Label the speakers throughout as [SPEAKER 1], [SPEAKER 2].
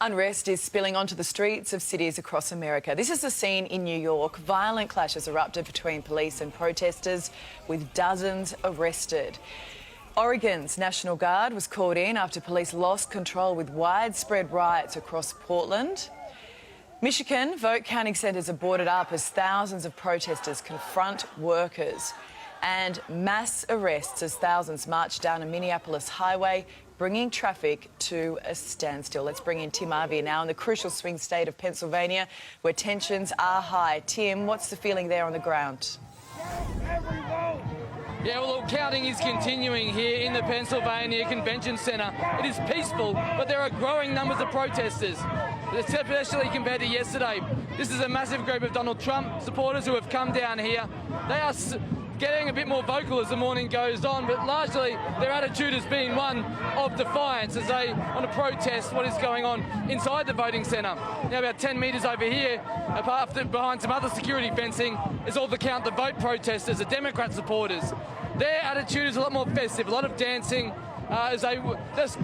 [SPEAKER 1] Unrest is spilling onto the streets of cities across America. This is the scene in New York. Violent clashes erupted between police and protesters, with dozens arrested. Oregon's National Guard was called in after police lost control with widespread riots across Portland. Michigan vote counting centres are boarded up as thousands of protesters confront workers, and mass arrests as thousands march down a Minneapolis highway, bringing traffic to a standstill. Let's bring in Tim Arvia now in the crucial swing state of Pennsylvania, where tensions are high. Tim, what's the feeling there on the ground?
[SPEAKER 2] Yeah, well, counting is continuing here in the Pennsylvania Convention Centre. It is peaceful, but there are growing numbers of protesters, especially compared to yesterday. This is a massive group of Donald Trump supporters who have come down here. They are getting a bit more vocal as the morning goes on, but largely their attitude has been one of defiance as they want to protest what is going on inside the voting centre. Now, about 10 metres over here, behind some other security fencing, is all the Count the Vote protesters, the Democrat supporters. Their attitude is a lot more festive, a lot of dancing, as they just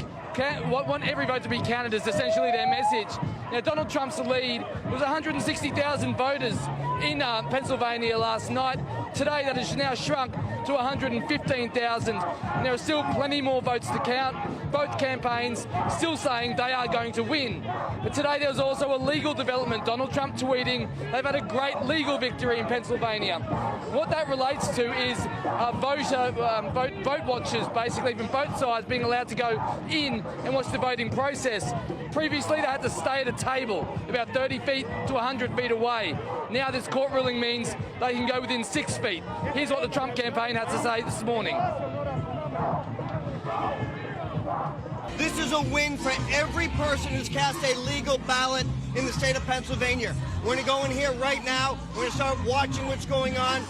[SPEAKER 2] want every vote to be counted is essentially their message. Now, Donald Trump's lead was 160,000 voters in Pennsylvania last night. Today, that has now shrunk to 115,000. And there are still plenty more votes to count. Both campaigns still saying they are going to win. But today there was also a legal development. Donald Trump tweeting they've had a great legal victory in Pennsylvania. What that relates to is vote watchers, basically from both sides, being allowed to go in and watch the voting process. Previously, they had to stay at a table about 30 feet to 100 feet away. Now this court ruling means they can go within 6 feet. Here's what the Trump campaign had to say this morning.
[SPEAKER 3] This is a win for every person who's cast a legal ballot in the state of Pennsylvania. We're going to go in here right now. We're going to start watching what's going on.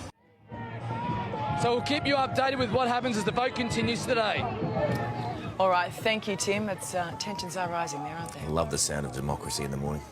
[SPEAKER 2] So we'll keep you updated with what happens as the vote continues today.
[SPEAKER 1] All right, thank you, Tim. Tensions are rising there, aren't they?
[SPEAKER 4] I love the sound of democracy in the morning.